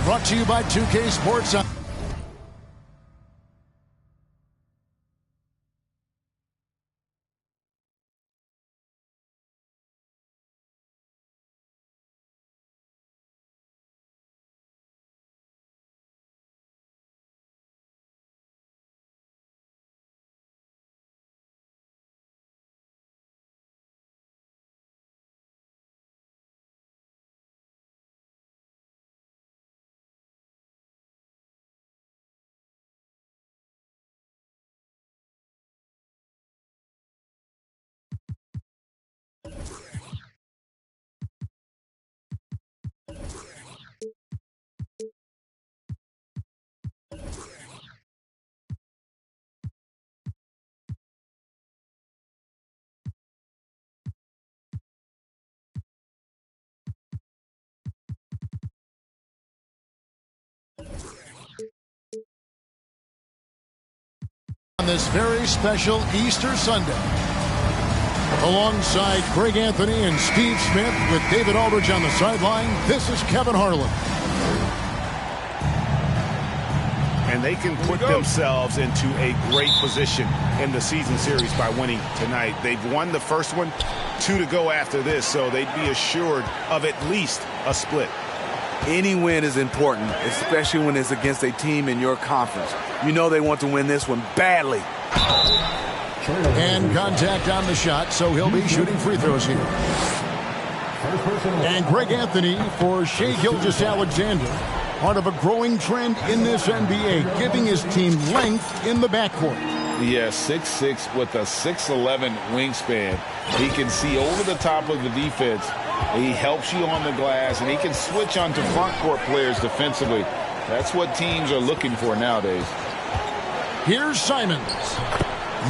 Brought to you by 2K Sports. On this very special Easter Sunday, alongside Greg Anthony and Steve Smith with David Aldridge on the sideline, this is Kevin Harlan. And they can put themselves into a great position in the season series by winning tonight. They've won the first one, 2 to go after this, so they'd be assured of at least a split. Any win is important, especially when it's against a team in your conference. You know they want to win this one badly. And contact on the shot, so he'll be shooting free throws here. And Greg Anthony for Shai Gilgeous-Alexander. Part of a growing trend in this NBA, giving his team length in the backcourt. Yeah, 6'6" with a 6'11" wingspan. He can see over the top of the defense. He helps you on the glass, and he can switch onto front court players defensively. That's what teams are looking for nowadays. Here's Simons.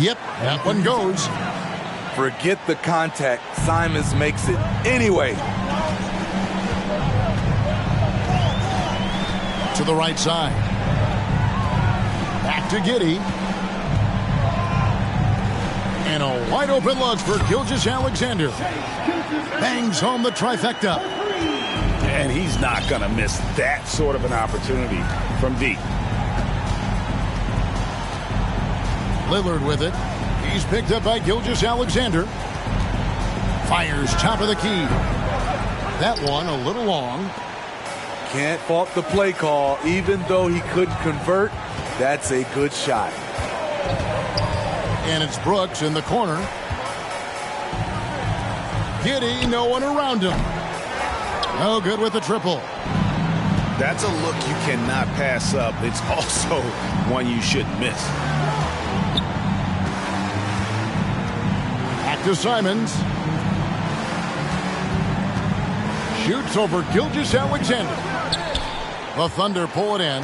Yep, that one goes. Forget the contact. Simons makes it anyway. To the right side. Back to Giddey. And a wide open look for Gilgeous-Alexander. Bangs home the trifecta. And he's not going to miss that sort of an opportunity from deep. Lillard with it. He's picked up by Gilgeous-Alexander. Fires top of the key. That one a little long. Can't fault the play call. Even though he couldn't convert, that's a good shot. And it's Brooks in the corner. Giddey, no one around him. No good with the triple. That's a look you cannot pass up. It's also one you shouldn't miss. Back to Simons. Shoots over Gilgeous-Alexander. The Thunder pull it in.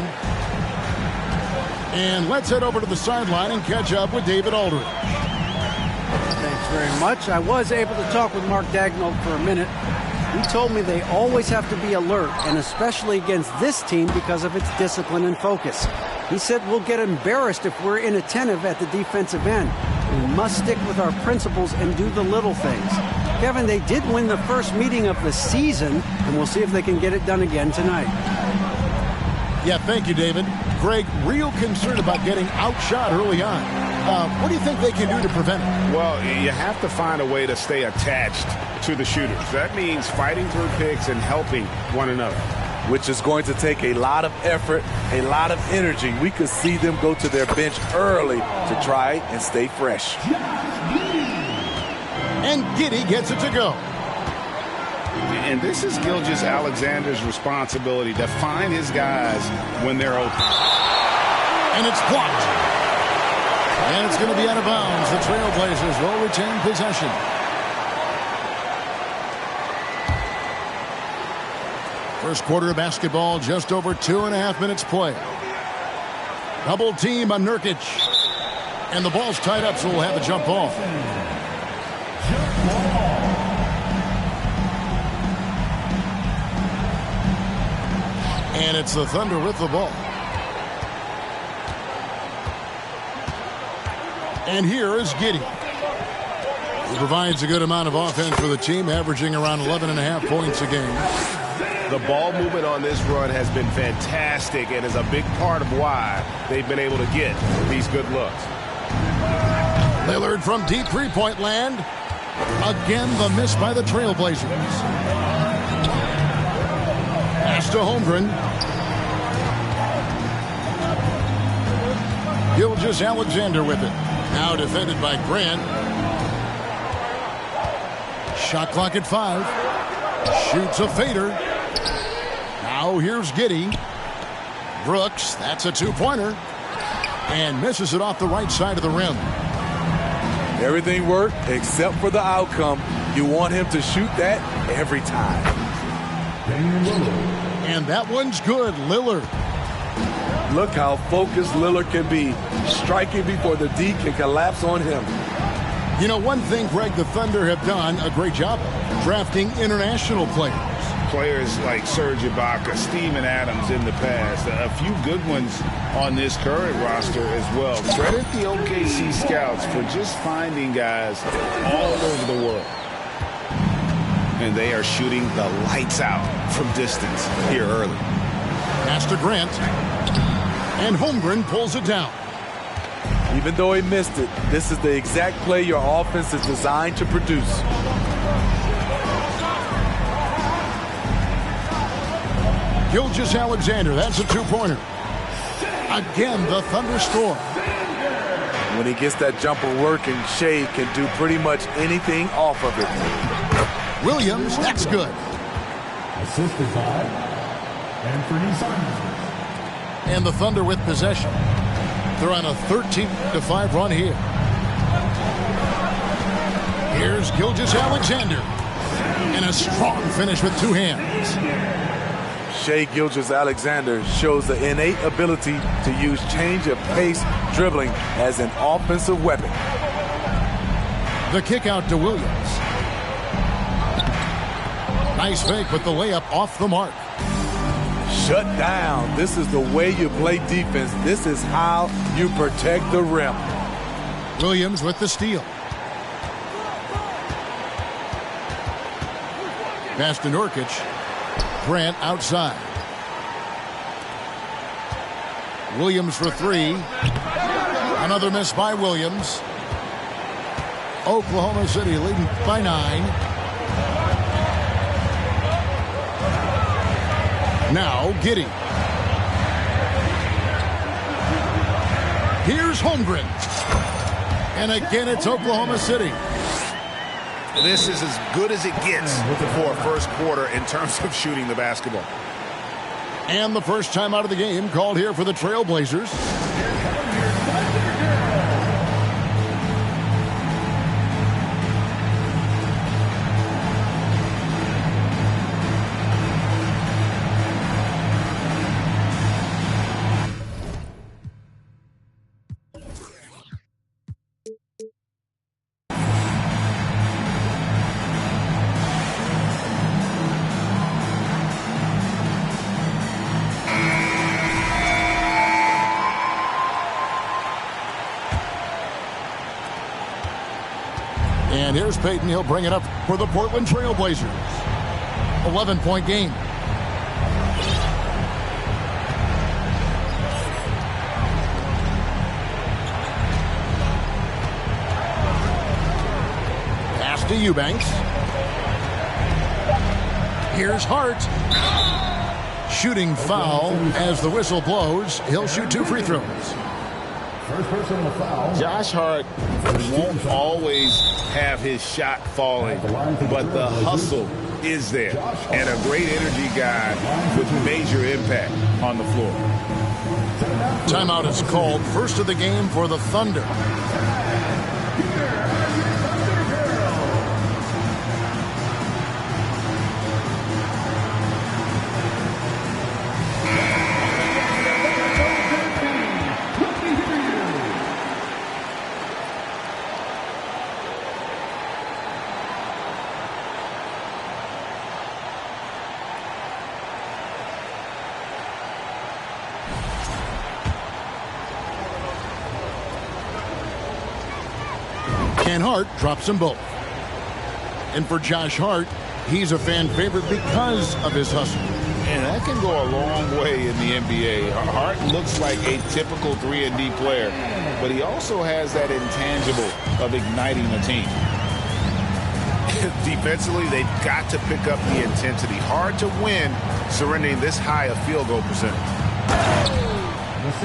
And let's head over to the sideline and catch up with David Aldridge. Thanks very much. I was able to talk with Mark Dagnall for a minute. He told me they always have to be alert, and especially against this team because of its discipline and focus. He said we'll get embarrassed if we're inattentive at the defensive end. We must stick with our principles and do the little things. Kevin, they did win the first meeting of the season, and we'll see if they can get it done again tonight. Yeah, thank you, David. Greg, real concerned about getting outshot early on. What do you think they can do to prevent it? Well, you have to find a way to stay attached to the shooters. That means fighting through picks and helping one another. Which is going to take a lot of effort, a lot of energy. We could see them go to their bench early to try and stay fresh. And Giddey gets it to go. And this is Gilgeous-Alexander's responsibility to find his guys when they're open. And it's blocked. And it's going to be out of bounds. The Trailblazers will retain possession. First quarter of basketball, just over 2.5 minutes play. Double team on Nurkic. And the ball's tied up, so we'll have a jump ball. And it's the Thunder with the ball. And here is Giddey. He provides a good amount of offense for the team, averaging around 11.5 points a game. The ball movement on this run has been fantastic and is a big part of why they've been able to get these good looks. Lillard from deep three-point land. Again, the miss by the Trailblazers. Pass to Holmgren. Gilgeous-Alexander with it. Now defended by Grant. Shot clock at 5. Shoots a fader. Now here's Giddey. Brooks, that's a two-pointer. And misses it off the right side of the rim. Everything worked except for the outcome. You want him to shoot that every time. And that one's good, Lillard. Look how focused Lillard can be, striking before the D can collapse on him. You know, one thing, Greg, the Thunder have done a great job drafting international players. Players like Serge Ibaka, Steven Adams in the past, a few good ones on this current roster as well. Credit the OKC scouts for just finding guys all over the world. And they are shooting the lights out from distance here early. Pass to Grant. And Holmgren pulls it down. Even though he missed it, this is the exact play your offense is designed to produce. Gilgeous-Alexander, that's a two-pointer. Again, the Thunder score. When he gets that jumper working, Shea can do pretty much anything off of it. Williams, that's good. Assisted by Anthony Simons. And the Thunder with possession. They're on a 13-5 run here. Here's Gilgeous-Alexander. And a strong finish with two hands. Shai Gilgeous-Alexander shows the innate ability to use change of pace dribbling as an offensive weapon. The kick out to Williams. Nice fake with the layup off the mark. Shut down. This is the way you play defense. This is how you protect the rim. Williams with the steal. Pass to Nurkic. Grant outside. Williams for three. Another miss by Williams. Oklahoma City leading by 9. Now Giddey. Here's Holmgren. And again, it's Oklahoma City. This is as good as it gets for a first quarter in terms of shooting the basketball. And the first time out of the game called here for the Trailblazers. And here's Payton. He'll bring it up for the Portland Trailblazers. 11-point game. Pass to Eubanks. Here's Hart. Shooting foul as the whistle blows. He'll shoot 2 free throws. First personal foul. Josh Hart won't always have his shot falling, but the hustle is there. And a great energy guy with major impact on the floor. Timeout is called. First of the game for the Thunder. And Hart drops them both. And for Josh Hart, he's a fan favorite because of his hustle. And that can go a long way in the NBA. Hart looks like a typical 3-and-D player, but he also has that intangible of igniting a team. Defensively, they've got to pick up the intensity. Hard to win surrendering this high a field goal percentage.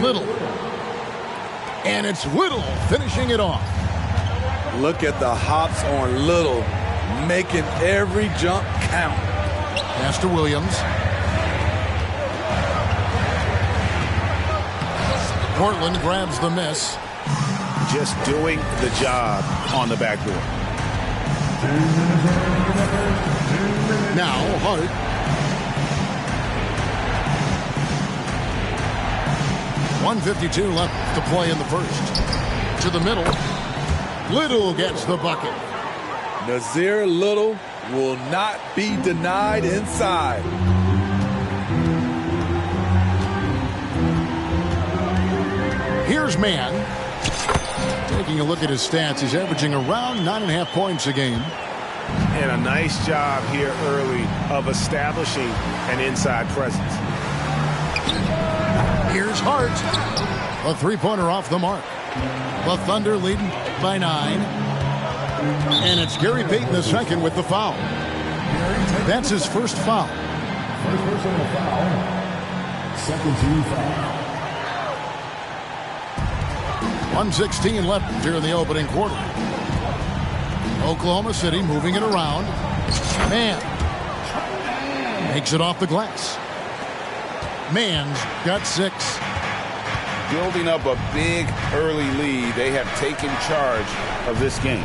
Little. And it's Little finishing it off. Look at the hops on Little, making every jump count. Pass to Williams. Portland grabs the miss. Just doing the job on the backboard. Now Hart. .152 left to play in the first. To the middle. Little gets the bucket. Nasir Little will not be denied inside. Here's Mann. Taking a look at his stats, he's averaging around 9.5 points a game. And a nice job here early of establishing an inside presence. Here's Hart. A three-pointer off the mark. The Thunder leading by 9. And it's Gary Payton II with the foul. That's his first foul. First personal foul. Second team foul. 1:16 left here in the opening quarter. Oklahoma City moving it around. Mann makes it off the glass. Mann's got 6. Building up a big early lead, they have taken charge of this game.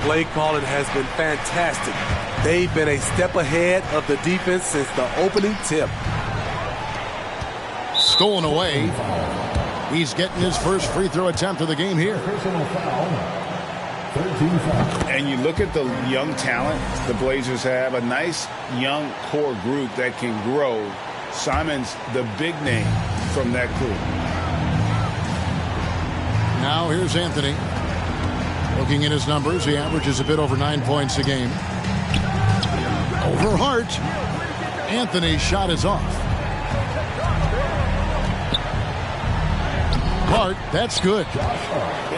Play calling has been fantastic. They've been a step ahead of the defense since the opening tip. Stolen away. He's getting his first free throw attempt of the game here. Personal foul. 13 foul. And you look at the young talent the Blazers have, a nice young core group that can grow. Simon's the big name from that group. Now here's Anthony. Looking at his numbers, he averages a bit over 9 points a game. Over Hart. Anthony's shot is off. Hart, that's good.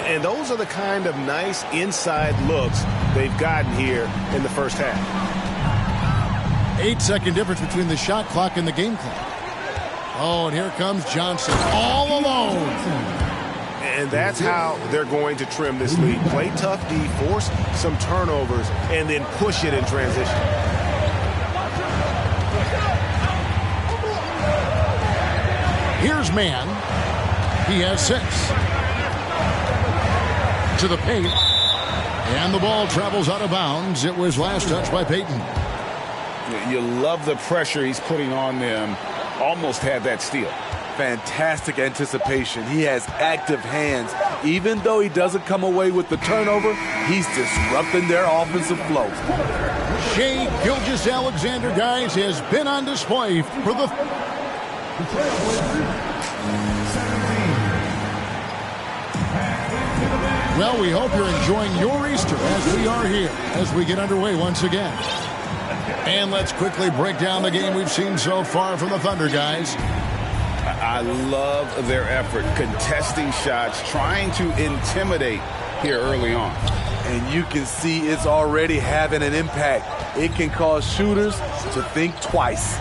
And those are the kind of nice inside looks they've gotten here in the first half. 8-second difference between the shot clock and the game clock. Oh, and here comes Johnson all alone. And that's how they're going to trim this lead. Play tough D, force some turnovers, and then push it in transition. Here's Mann. He has 6. To the paint. And the ball travels out of bounds. It was last touched by Payton. You love the pressure he's putting on them. Almost had that steal. Fantastic anticipation. He has active hands. Even though he doesn't come away with the turnover, he's disrupting their offensive flow. Shai Gilgeous-Alexander, guys, has been on display for the Well, we hope you're enjoying your Easter as we are here as we get underway once again. And let's quickly break down the game we've seen so far from the Thunder, guys. I love their effort, contesting shots, trying to intimidate here early on. And you can see it's already having an impact. It can cause shooters to think twice.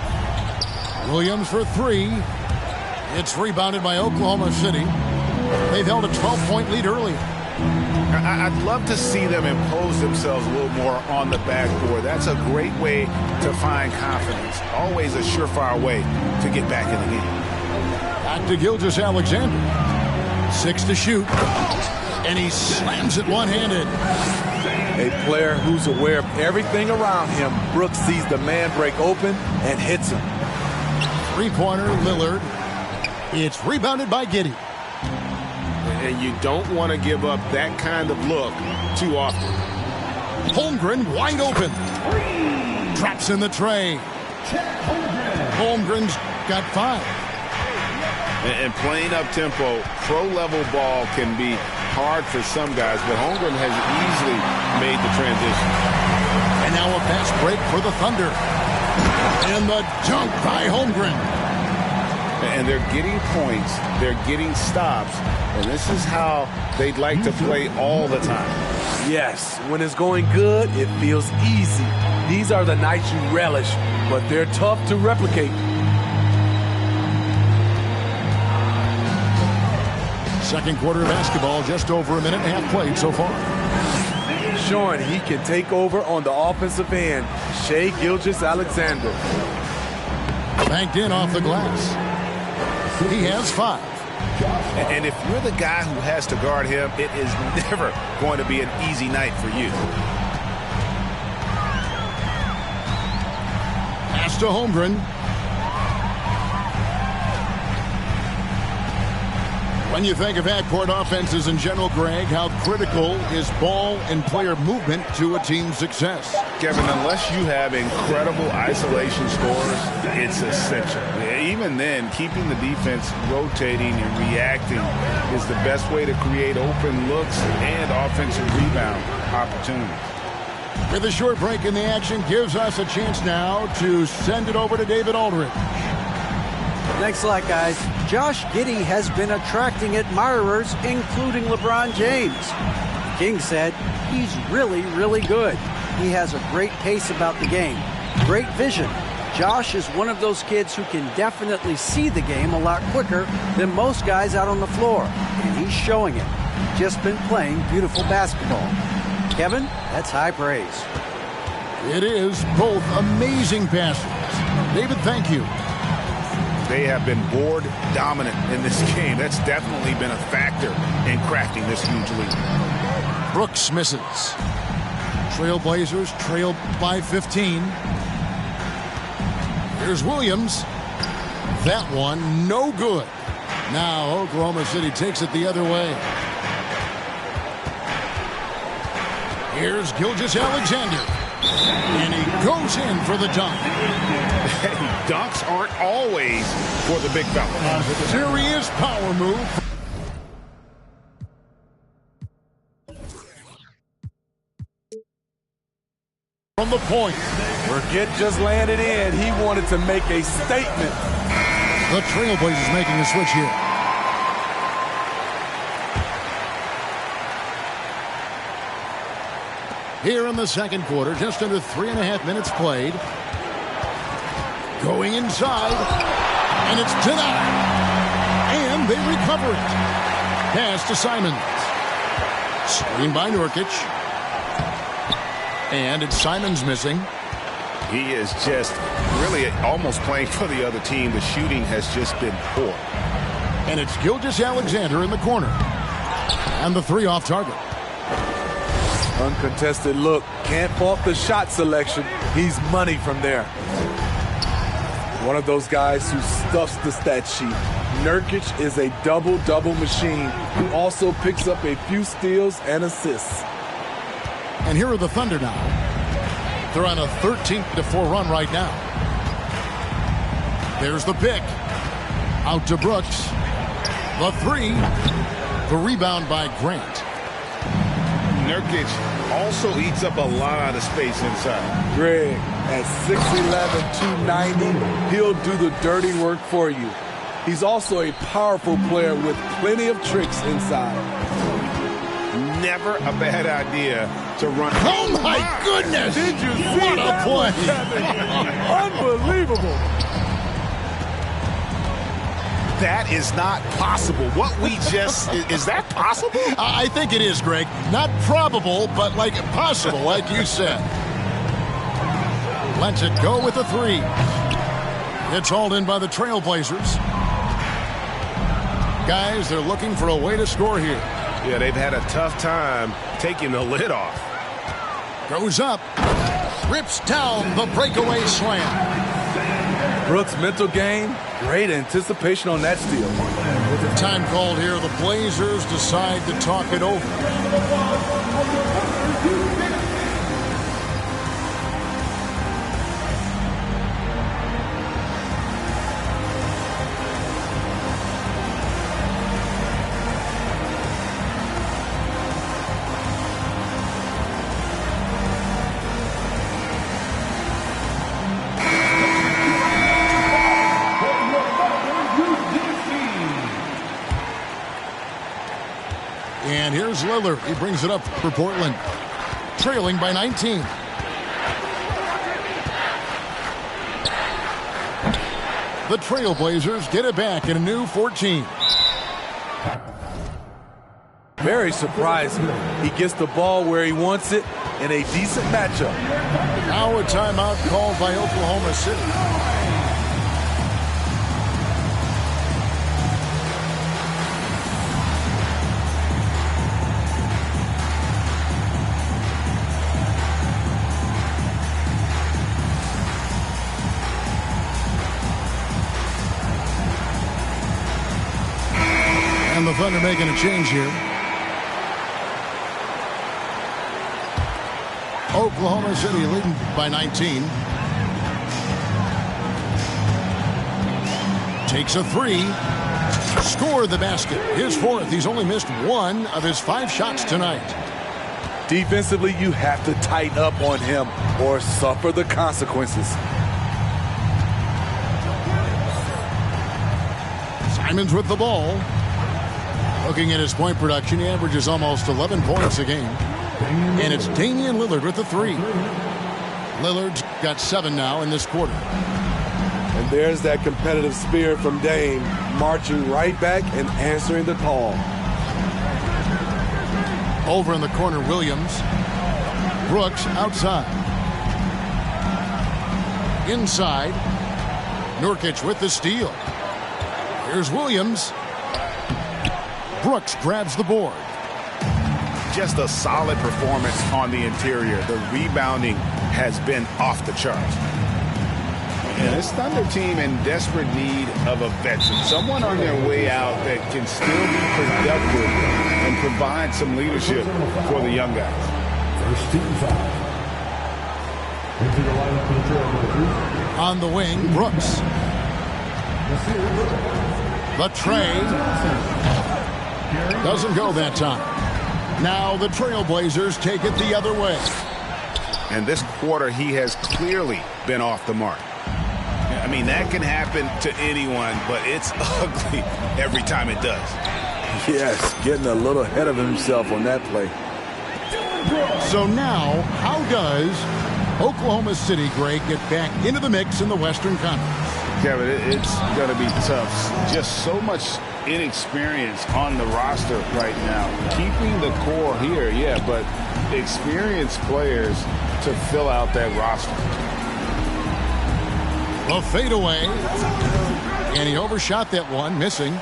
Williams for 3. It's rebounded by Oklahoma City. They've held a 12-point lead earlier. I'd love to see them impose themselves a little more on the backboard. That's a great way to find confidence. Always a surefire way to get back in the game. Back to Gilgeous-Alexander. 6 to shoot. And he slams it one-handed. A player who's aware of everything around him. Brooks sees the man break open and hits him. Three-pointer, Lillard. It's rebounded by Giddey. And you don't want to give up that kind of look too often. Holmgren wide open. Drops in the tray. Holmgren's got 5. And playing up-tempo, pro-level ball can be hard for some guys, but Holmgren has easily made the transition. And now a fast break for the Thunder. And the dunk by Holmgren. And they're getting points, they're getting stops, and this is how they'd like to play all the time. Yes, when it's going good, it feels easy. These are the nights you relish, but they're tough to replicate. Second quarter of basketball, just over a minute and a half played so far. Showing he can take over on the offensive end. Shai Gilgeous-Alexander. Banked in off the glass. He has 5. And if you're the guy who has to guard him, it is never going to be an easy night for you. Pass to Holmgren. When you think of half-court offenses in general, Greg, how critical is ball and player movement to a team's success? Kevin, unless you have incredible isolation scores, it's essential. Even then, keeping the defense rotating and reacting is the best way to create open looks and offensive rebound opportunities. With a short break in the action, gives us a chance now to send it over to David Aldridge. Thanks a lot, guys. Josh Giddey has been attracting admirers, including LeBron James. The King said he's really, really good. He has a great pace about the game, great vision. Josh is one of those kids who can definitely see the game a lot quicker than most guys out on the floor, and he's showing it. Just been playing beautiful basketball. Kevin, that's high praise. It is both amazing passes. David, thank you. They have been board dominant in this game. That's definitely been a factor in crafting this huge lead. Brooks misses. Trailblazers trail by 15. Here's Williams. That one, no good. Now Oklahoma City takes it the other way. Here's Gilgeous-Alexander. And he goes in for the dunk. Dunks aren't always for the big fella. Serious power move. From the point. Burgett just landed in. He wanted to make a statement. The Trailblazers making a switch here. Here in the second quarter, just under 3.5 minutes played. Going inside, and it's denied. And they recover it. Pass to Simons. Screen by Nurkic. And it's Simons missing. He is just really almost playing for the other team. The shooting has just been poor. And it's Gilgeous-Alexander in the corner. And the 3 off target. Uncontested look. Can't fault the shot selection. He's money from there. One of those guys who stuffs the stat sheet. Nurkic is a double-double machine who also picks up a few steals and assists. And here are the Thunder now. They're on a 13-4 run right now. There's the pick. Out to Brooks. The 3. The rebound by Grant. Nurkic also eats up a lot of space inside. Greg, at 6'11", 290, he'll do the dirty work for you. He's also a powerful player with plenty of tricks inside. Never a bad idea to run. Oh my goodness! Did you see what a play? Unbelievable. That is not possible. What we just, is that possible? I think it is, Greg. Not probable, but like possible, like you said. Lets it go with the 3. It's hauled in by the Trailblazers. Guys, they're looking for a way to score here. Yeah, they've had a tough time taking the lid off. Goes up. Rips down the breakaway slam. Brooks' mental game, great anticipation on that steal. With the time called here, the Blazers decide to talk it over. Here's Lillard. He brings it up for Portland. Trailing by 19. The Trailblazers get it back in a new 14. Very surprising. He gets the ball where he wants it in a decent matchup. Now a timeout called by Oklahoma City. And the Thunder making a change here. Oklahoma City leading by 19. Takes a three. Scored the basket. His fourth. He's only missed one of his 5 shots tonight. Defensively, you have to tighten up on him or suffer the consequences. Simons with the ball. Looking at his point production, he averages almost 11 points a game. And it's Damian Lillard with the 3. Lillard's got 7 now in this quarter. And there's that competitive spirit from Dame, marching right back and answering the call. Over in the corner, Williams. Brooks outside. Inside. Nurkic with the steal. Here's Williams. Brooks grabs the board. Just a solid performance on the interior. The rebounding has been off the charts. And this Thunder team in desperate need of a veteran. Someone on their way out that can still be productive and provide some leadership for the young guys. First team foul. Into the lineup for the Trailblazers. On the wing, Brooks. The tray. Doesn't go that time. Now the Trailblazers take it the other way. And this quarter, he has clearly been off the mark. I mean, that can happen to anyone, but it's ugly every time it does. Yes, getting a little ahead of himself on that play. So now, how does Oklahoma City, Greg, get back into the mix in the Western Conference? Kevin, it's going to be tough. Just so much inexperience on the roster right now. Keeping the core here, yeah, but experienced players to fill out that roster. A fadeaway. And he overshot that one, missing.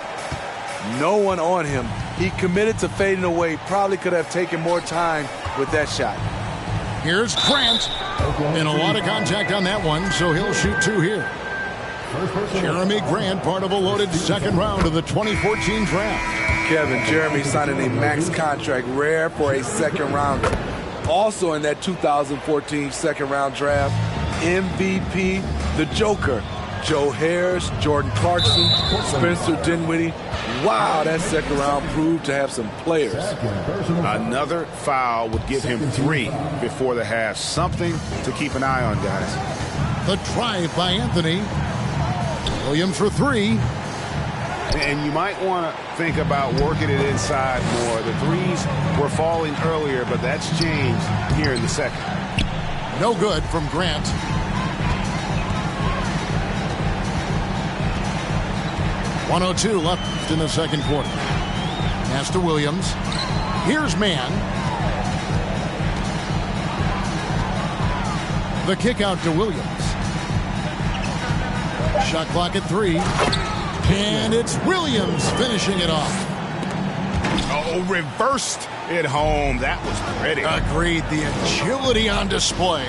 No one on him. He committed to fading away. Probably could have taken more time with that shot. Here's Grant. And a lot of contact on that one, so he'll shoot 2 here. Jeremy Grant, part of a loaded second round of the 2014 draft. Kevin, Jeremy signing a max contract, rare for a second rounder. Also in that 2014 second round draft, MVP, the Joker, Joe Harris, Jordan Clarkson, Spencer Dinwiddie. Wow, that second round proved to have some players. Another foul would give him 3 before the half. Something to keep an eye on, guys. The drive by Anthony. Williams for 3. And you might want to think about working it inside more. The threes were falling earlier, but that's changed here in the second. No good from Grant. .102 left in the second quarter. Pass to Williams. Here's Mann. The kick out to Williams. Shot clock at 3. And it's Williams finishing it off. Oh, reversed it home. That was pretty. Agreed. The agility on display.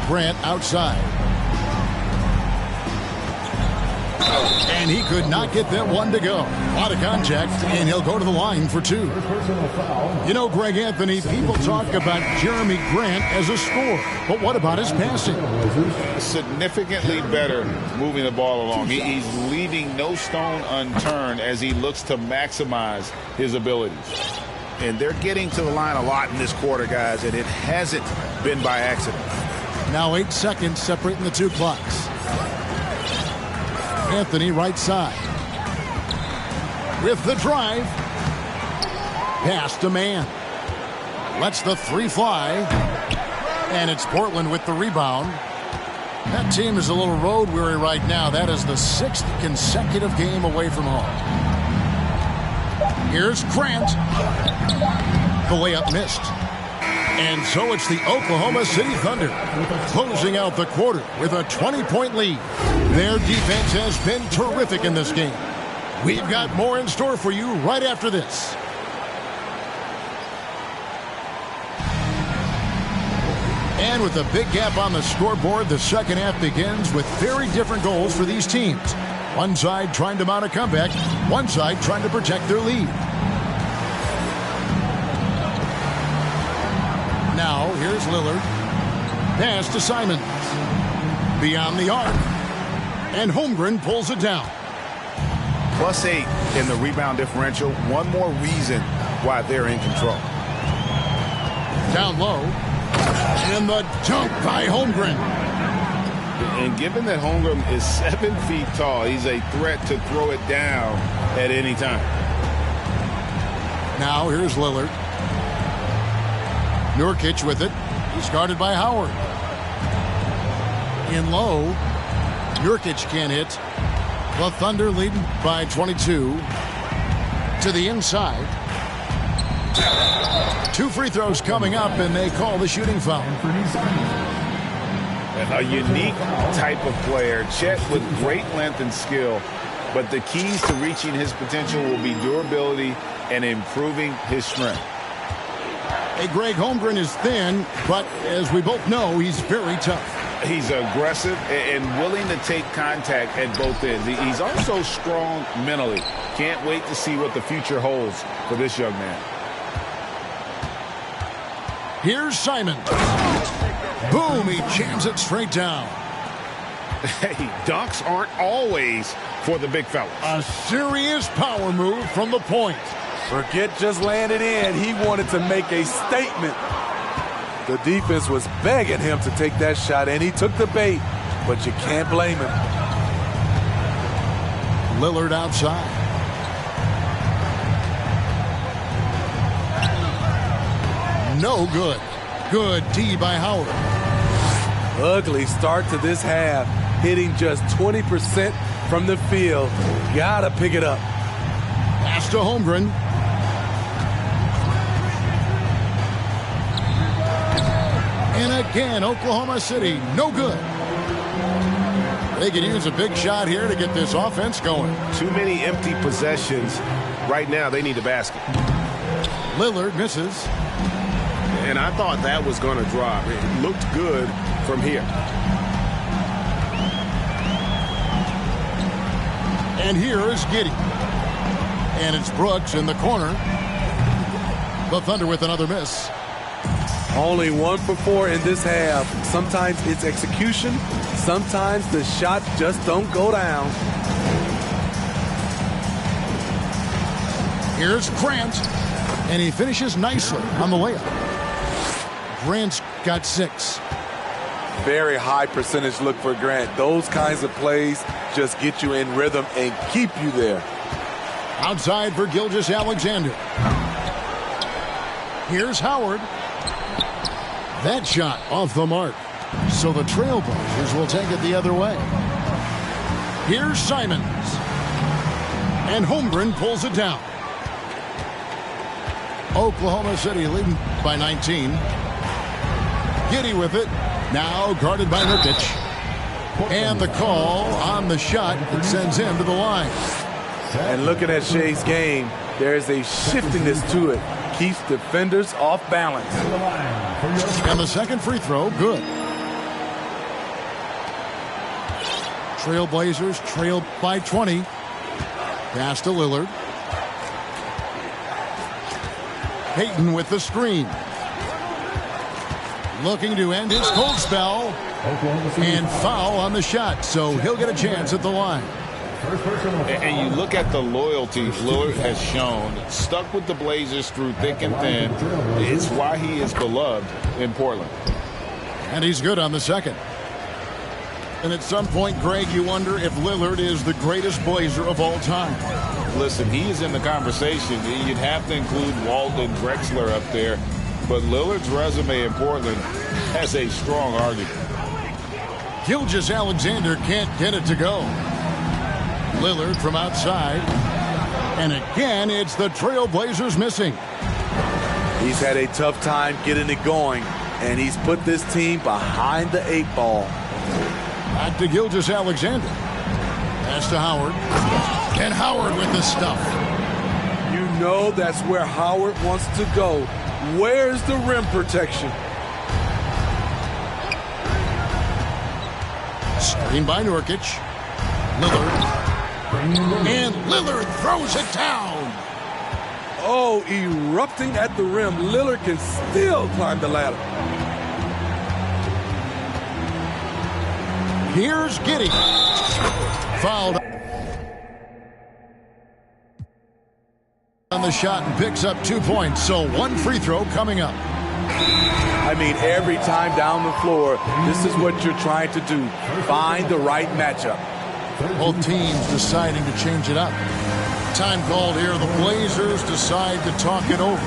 Grant outside. And he could not get that one to go. A lot of contact, and he'll go to the line for 2. You know, Greg Anthony, people talk about Jeremy Grant as a scorer, but what about his passing? Significantly better moving the ball along. He's leaving no stone unturned as he looks to maximize his abilities. And they're getting to the line a lot in this quarter, guys, and it hasn't been by accident. Now 8 seconds separating the 2 clocks. Anthony right side. with the drive. Pass to man. Lets the three fly. And it's Portland with the rebound. That team is a little road weary right now. That is the 6th consecutive game away from home. Here's Grant. The layup missed. And so it's the Oklahoma City Thunder closing out the quarter with a 20-point lead. Their defense has been terrific in this game. We've got more in store for you right after this. And with a big gap on the scoreboard, the second half begins with very different goals for these teams. One side trying to mount a comeback, one side trying to protect their lead. Now, here's Lillard. Pass to Simons. Beyond the arc. And Holmgren pulls it down. +8 in the rebound differential. One more reason why they're in control. Down low. And the dunk by Holmgren. And given that Holmgren is 7 feet tall, he's a threat to throw it down at any time. Now here's Lillard. Nurkic with it. He's guarded by Howard. In low. Nurkic can't hit. The Thunder leading by 22. To the inside. 2 free throws coming up, and they call the shooting foul. A unique type of player. Chet with great length and skill. But the keys to reaching his potential will be durability and improving his strength. Hey, Greg, Holmgren is thin, but as we both know, he's very tough. He's aggressive and willing to take contact at both ends. He's also strong mentally. Can't wait to see what the future holds for this young man. Here's Simon. Boom, he jams it straight down. Hey, dunks aren't always for the big fellas. A serious power move from the point. Forget just laying it in. He wanted to make a statement. The defense was begging him to take that shot, and he took the bait, but you can't blame him. Lillard outside. No good. Good D by Howard. Ugly start to this half, hitting just 20% from the field. Gotta pick it up. Pass to Holmgren. And again, Oklahoma City, no good. They could use a big shot here to get this offense going. Too many empty possessions. Right now, they need a basket. Lillard misses. And I thought that was going to drop. It looked good from here. And here is Giddey. And it's Brooks in the corner. The Thunder with another miss. Only 1 for 4 in this half. Sometimes it's execution. Sometimes the shots just don't go down. Here's Grant. And he finishes nicely on the layup. Grant's got 6. Very high percentage look for Grant. Those kinds of plays just get you in rhythm and keep you there. Outside for Gilgeous-Alexander. Here's Howard. That shot off the mark. So the Trailblazers will take it the other way. Here's Simons. And Holmgren pulls it down. Oklahoma City leading by 19. Giddey with it. Now guarded by Nurkic. And the call on the shot that sends him to the line. And looking at Shea's game, there's a shiftiness to it. Keeps defenders off balance. And the second free throw, good. Trailblazers trail by 20. Pass to Lillard. Payton with the screen. Looking to end his cold spell. And foul on the shot, so he'll get a chance at the line. And you look at the loyalty Lillard has shown, stuck with the Blazers through thick and thin. It's why he is beloved in Portland. And he's good on the second. And at some point, Greg, you wonder if Lillard is the greatest Blazer of all time. listen, he is in the conversation. You'd have to include Walton and Drexler up there. But Lillard's resume in Portland has a strong argument. Gilgeous-Alexander can't get it to go. Lillard from outside. And again, it's the Trailblazers missing. He's had a tough time getting it going, and he's put this team behind the 8 ball. Back to Gilgeous-Alexander. Pass to Howard. And Howard with the stuff. You know that's where Howard wants to go. Where's the rim protection? Screen by Nurkic. Lillard. And Lillard throws it down. Oh, erupting at the rim. Lillard can still climb the ladder. Here's Giddey. Fouled on the shot and picks up 2 points. So 1 free throw coming up. I mean, every time down the floor, this is what you're trying to do. Find the right matchup. Both teams deciding to change it up. Time called here. The Blazers decide to talk it over.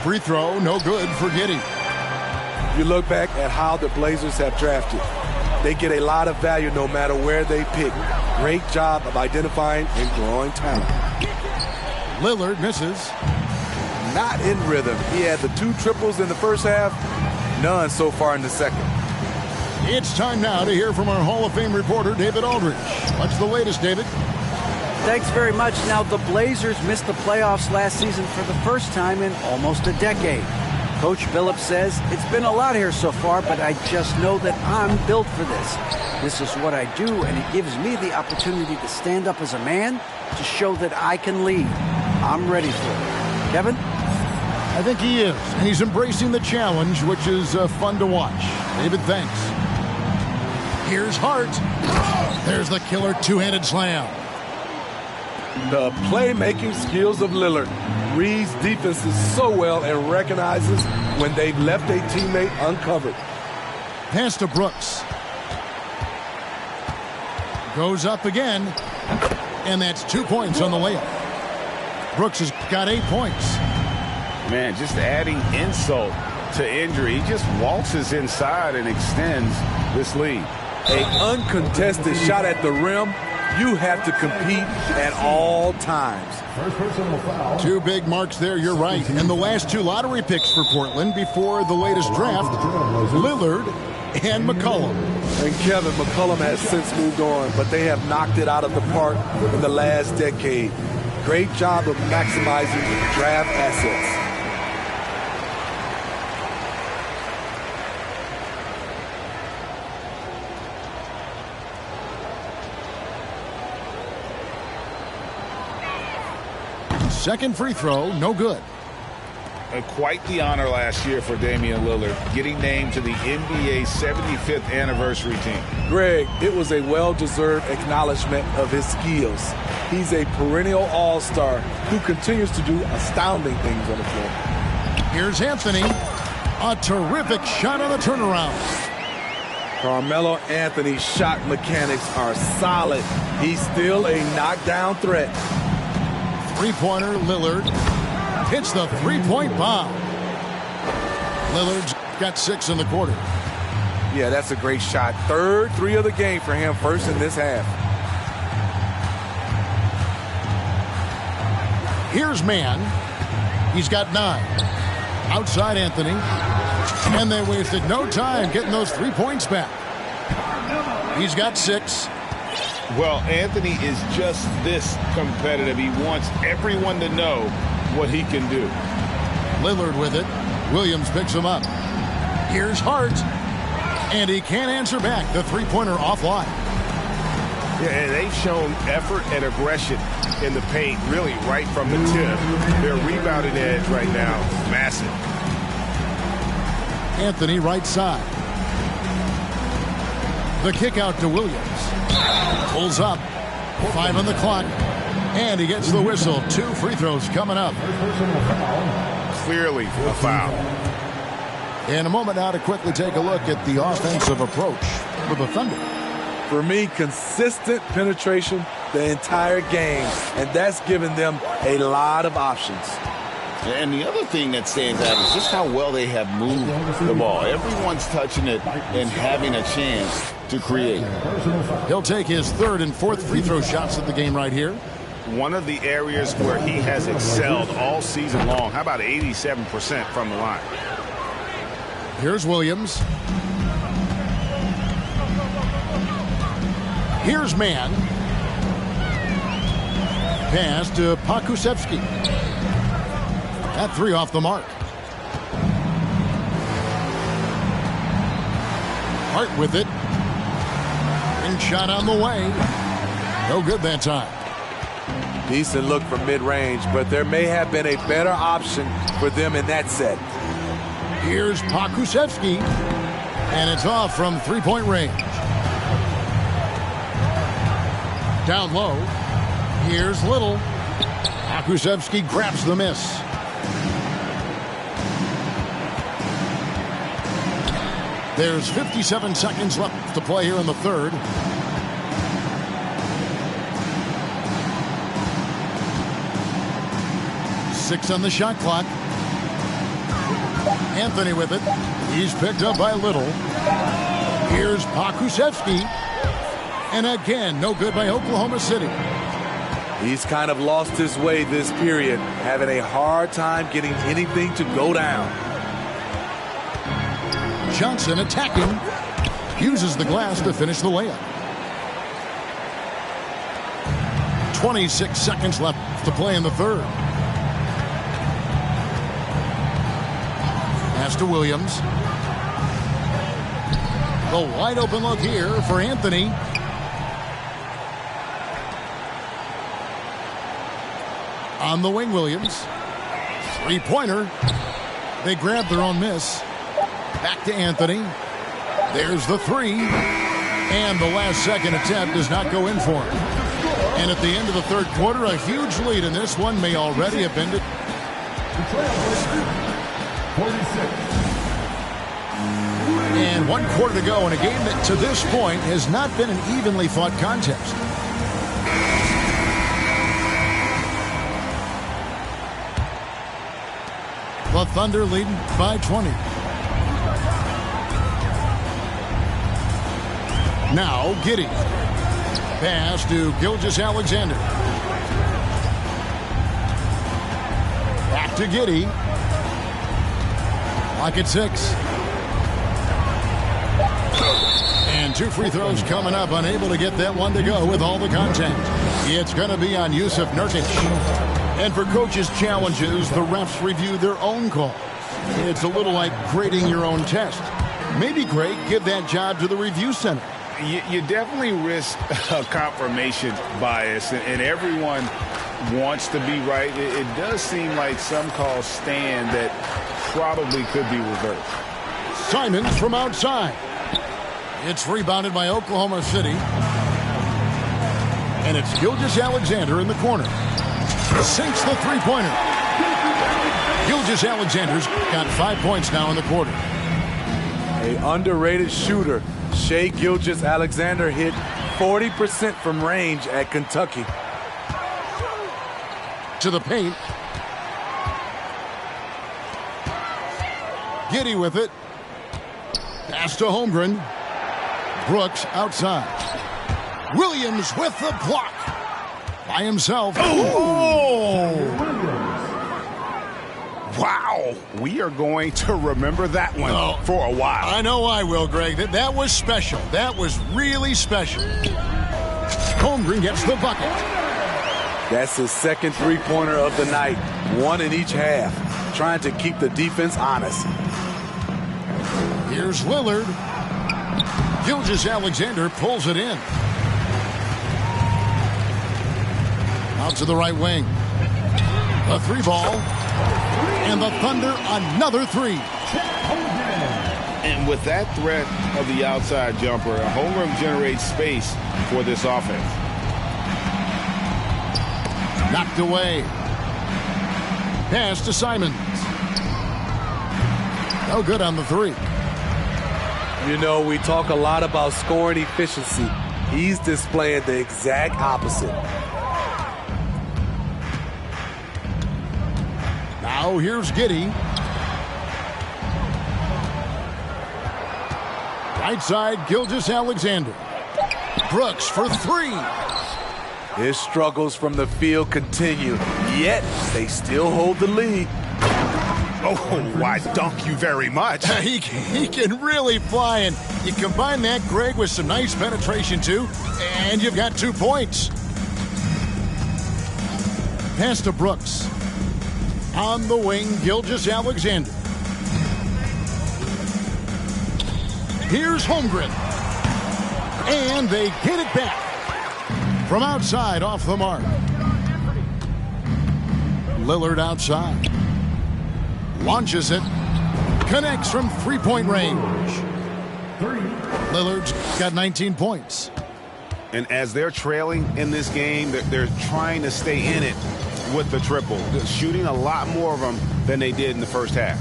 Free throw, no good for Giddey. You look back at how the Blazers have drafted. They get a lot of value no matter where they pick. Great job of identifying and growing talent. Lillard misses. Not in rhythm. He had the 2 triples in the first half, none so far in the second. It's time now to hear from our Hall of Fame reporter, David Aldridge. What's the latest, David? Thanks very much. Now, the Blazers missed the playoffs last season for the first time in almost a decade. Coach Phillips says, it's been a lot here so far, but I just know that I'm built for this. This is what I do, and it gives me the opportunity to stand up as a man to show that I can lead. I'm ready for it. Kevin? I think he is, and he's embracing the challenge, which is fun to watch. David, thanks. Here's Hart. There's the killer 2-handed slam. The playmaking skills of Lillard. Reads defenses so well and recognizes when they've left a teammate uncovered. Pass to Brooks. Goes up again. And that's 2 points on the layup. Brooks has got 8 points. Man, just adding insult to injury. He just waltzes inside and extends this lead. An uncontested shot at the rim. You have to compete at all times. 2 big marks there, you're right. And the last 2 lottery picks for Portland before the latest draft, Lillard and McCollum. And Kevin, McCollum has since moved on, but they have knocked it out of the park in the last decade. Great job of maximizing draft assets. Second free throw, no good. Quite the honor last year for Damian Lillard, getting named to the NBA 75th anniversary team. Greg, it was a well-deserved acknowledgement of his skills. He's a perennial all-star who continues to do astounding things on the floor. Here's Anthony. A terrific shot on the turnaround. Carmelo Anthony's shot mechanics are solid. He's still a knockdown threat. Three-pointer, Lillard hits the three-point bomb. Lillard's got 6 in the quarter. Yeah, that's a great shot. Third 3 of the game for him, first in this half. Here's Mann. He's got 9. Outside Anthony. And they wasted no time getting those 3 points back. He's got 6. Well, Anthony is just this competitive. He wants everyone to know what he can do. Lillard with it. Williams picks him up. Here's Hart. And he can't answer back. The three-pointer offline. Yeah, and they've shown effort and aggression in the paint, really right from the tip. Their rebounding edge right now, massive. Anthony right side. The kick out to Williams. Pulls up. 5 on the clock. And he gets the whistle. 2 free throws coming up. Clearly a foul. In a moment now to quickly take a look at the offensive approach for the Thunder. For me, consistent penetration the entire game, and that's given them a lot of options. And the other thing that stands out is just how well they have moved the ball. Everyone's touching it and having a chance to create. He'll take his 3rd and 4th free throw shots of the game right here. One of the areas where he has excelled all season long. How about 87% from the line? Here's Williams. Here's Mann. Pass to Pokusevski. That 3 off the mark. Hart with it. And shot on the way. No good that time. Decent look from mid-range, but there may have been a better option for them in that set. Here's Pokusevski. And it's off from 3-point range. Down low. Here's Little. Pokusevski grabs the miss. There's 57 seconds left to play here in the 3rd. Six on the shot clock. Anthony with it. He's picked up by Little. Here's Pokusevski. And again, no good by Oklahoma City. He's kind of lost his way this period, having a hard time getting anything to go down. Johnson attacking. Uses the glass to finish the layup. 26 seconds left to play in the 3rd. Pass to Williams. The wide open look here for Anthony. On the wing, Williams. 3-pointer. They grab their own miss. Back to Anthony. There's the 3. And the last second attempt does not go in for him. And at the end of the 3rd quarter, a huge lead in this one may already have been. And 1 quarter to go in a game that to this point has not been an evenly fought contest. The Thunder leading by 20. Now Giddey. Pass to Gilgeous-Alexander. Back to Giddey. Clock at 6. And 2 free throws coming up. Unable to get that one to go with all the contact. It's going to be on Jusuf Nurkic. And for coaches' challenges, the refs review their own call. It's a little like grading your own test. Maybe, Greg, give that job to the review center. You definitely risk a confirmation bias, and everyone wants to be right. It does seem like some calls stand that probably could be reversed. Simons from outside. It's rebounded by Oklahoma City. And it's Gilgeous-Alexander in the corner. Sinks the 3-pointer. Gilgeous-Alexander's got 5 points now in the quarter. A underrated shooter. Shai Gilgeous-Alexander hit 40% from range at Kentucky. To the paint. Giddey with it. Pass to Holmgren. Brooks outside. Williams with the block. By himself. Oh! Wow. We are going to remember that one for a while. I know I will, Greg. That was special. That was really special. Holmgren gets the bucket. That's his 2nd 3-pointer of the night. 1 in each half. Trying to keep the defense honest. Here's Lillard. Gilgeous-Alexander pulls it in. Out to the right wing. A 3-ball. And the Thunder another 3. And with that threat of the outside jumper, Holmgren generates space for this offense. Knocked away. Pass to Simons. No good on the 3. You know, we talk a lot about scoring efficiency. He's displaying the exact opposite. Now here's Giddey. Right side, Gilgeous-Alexander. Brooks for 3. His struggles from the field continue, yet they still hold the lead. Oh, why, thank you very much. He can really fly, and you combine that, Greg, with some nice penetration, too, and you've got 2 points. Pass to Brooks. On the wing, Gilgeous-Alexander. Here's Holmgren. And they get it back. From outside, off the mark. Lillard outside. Launches it. Connects from 3-point range. Lillard's got 19 points. And as they're trailing in this game, they're trying to stay in it with the triple. They're shooting a lot more of them than they did in the first half.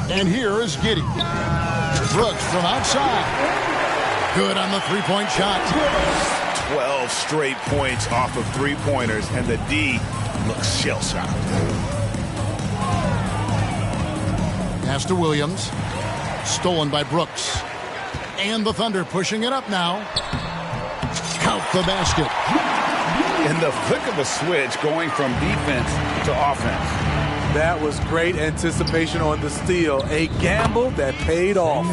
And here is Giddey. Brooks from outside. Good on the 3-point shot. 12 straight points off of 3-pointers, and the D looks shell-shocked. Pass to Williams. Stolen by Brooks. And the Thunder pushing it up now. Count the basket. In the flick of a switch, going from defense to offense. That was great anticipation on the steal. A gamble that paid off.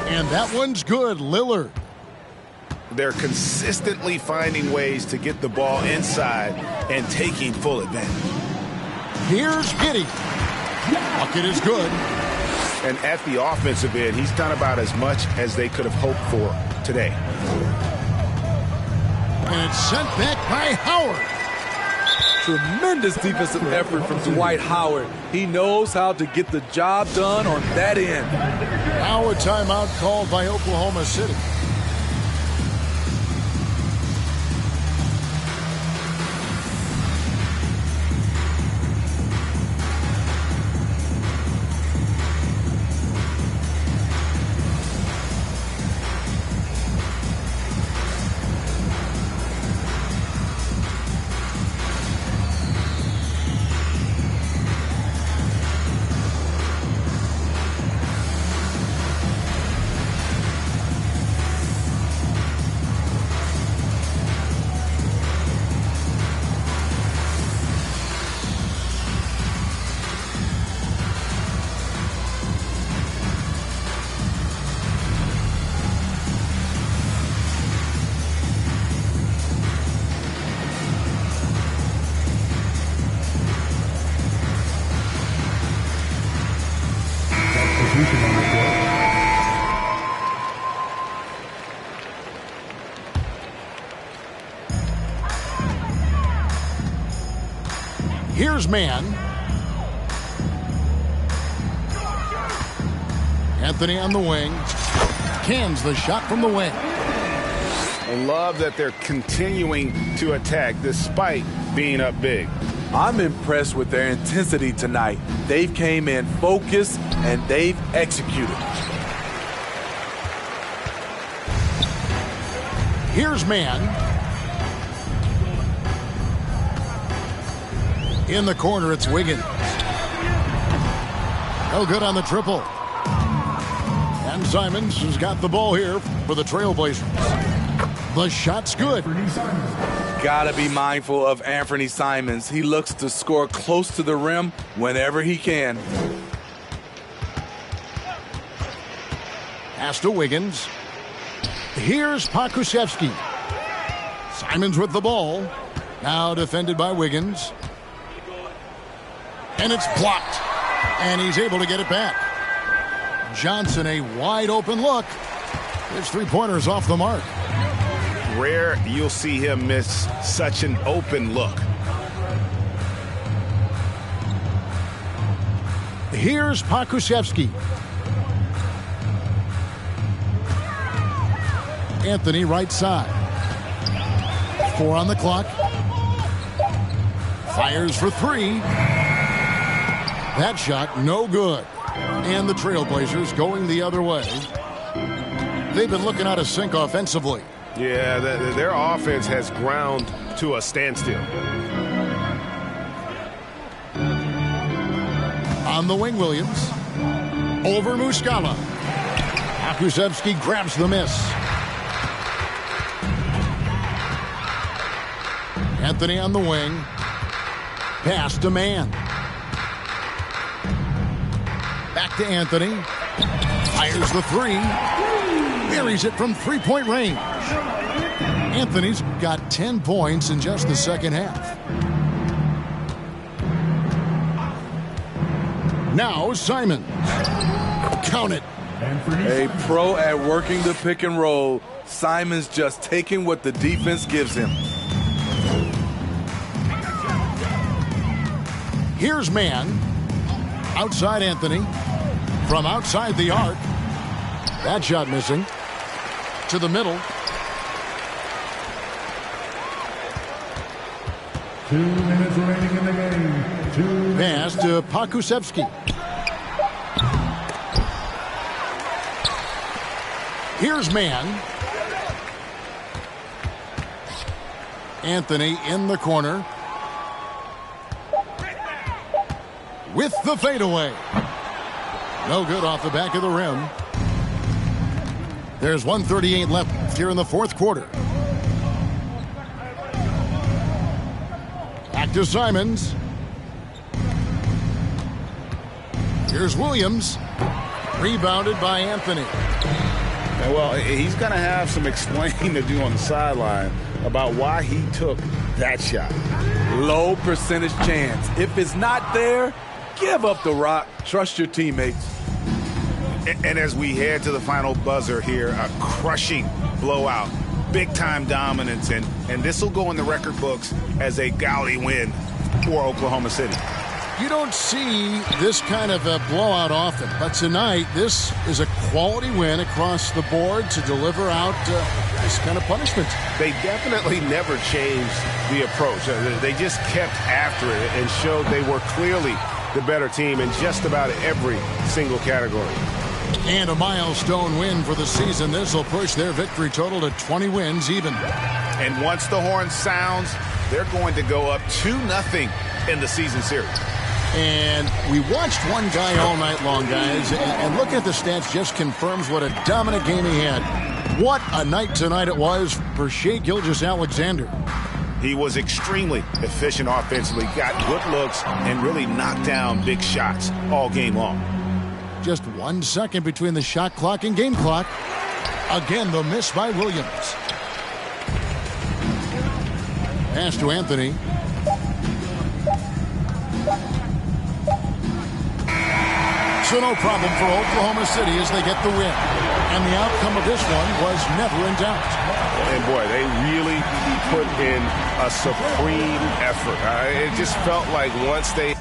And that one's good, Lillard. They're consistently finding ways to get the ball inside and taking full advantage. Here's Giddey. Bucket is good. And at the offensive end, he's done about as much as they could have hoped for today. And it's sent back by Howard. Tremendous defensive effort from Dwight Howard. He knows how to get the job done on that end. Now a timeout called by Oklahoma City. Here's man. Anthony on the wing. Cans the shot from the wing. I love that they're continuing to attack despite being up big. I'm impressed with their intensity tonight. They've came in focused and they've executed. Here's man. In the corner, it's Wiggins. No good on the triple. And Simons has got the ball here for the Trailblazers. The shot's good. Gotta be mindful of Anthony Simons. He looks to score close to the rim whenever he can. Pass to Wiggins. Here's Pokusevski. Simons with the ball. Now defended by Wiggins. And it's blocked. And he's able to get it back. Johnson, a wide open look. His 3-pointer's off the mark. rare you'll see him miss such an open look. Here's Pokusevski. Anthony right side. 4 on the clock. Fires for 3. That shot no good. And the Trailblazers going the other way. They've been looking out of sync offensively. Yeah, their offense has ground to a standstill. On the wing, Williams. Over Muscala. Pokusevski grabs the miss. Anthony on the wing. Pass to man. Back to Anthony. Fires the 3. Buries it from three-point range. Anthony's got 10 points in just the second half. Now Simons. Count it. A pro at working the pick and roll. Simons just taking what the defense gives him. Here's man. Outside Anthony. From outside the arc. That shot missing. To the middle. 2 minutes remaining in the game. Pass to Pokusevski. Here's man. Anthony in the corner. With the fadeaway. No good off the back of the rim. There's 1:38 left here in the fourth quarter. Back to Simons. Here's Williams. Rebounded by Anthony. Well, he's going to have some explaining to do on the sideline about why he took that shot. Low percentage chance. If it's not there, give up the rock. Trust your teammates. And as we head to the final buzzer here, a crushing blowout, big-time dominance, and this will go in the record books as a gaudy win for Oklahoma City. You don't see this kind of a blowout often, but tonight this is a quality win across the board to deliver out this kind of punishment. They definitely never changed the approach. They just kept after it and showed they were clearly the better team in just about every single category. And a milestone win for the season. This will push their victory total to 20 wins even. And once the horn sounds, they're going to go up 2-0 in the season series. And we watched one guy all night long, guys, and looking at the stats just confirms what a dominant game he had. What a night tonight it was for Shai Gilgeous-Alexander. He was extremely efficient offensively, got good looks, and really knocked down big shots all game long. Just 1 second between the shot clock and game clock. Again, the miss by Williams. Pass to Anthony. So no problem for Oklahoma City as they get the win. And the outcome of this one was never in doubt. And boy, they really put in a supreme effort. It just felt like once they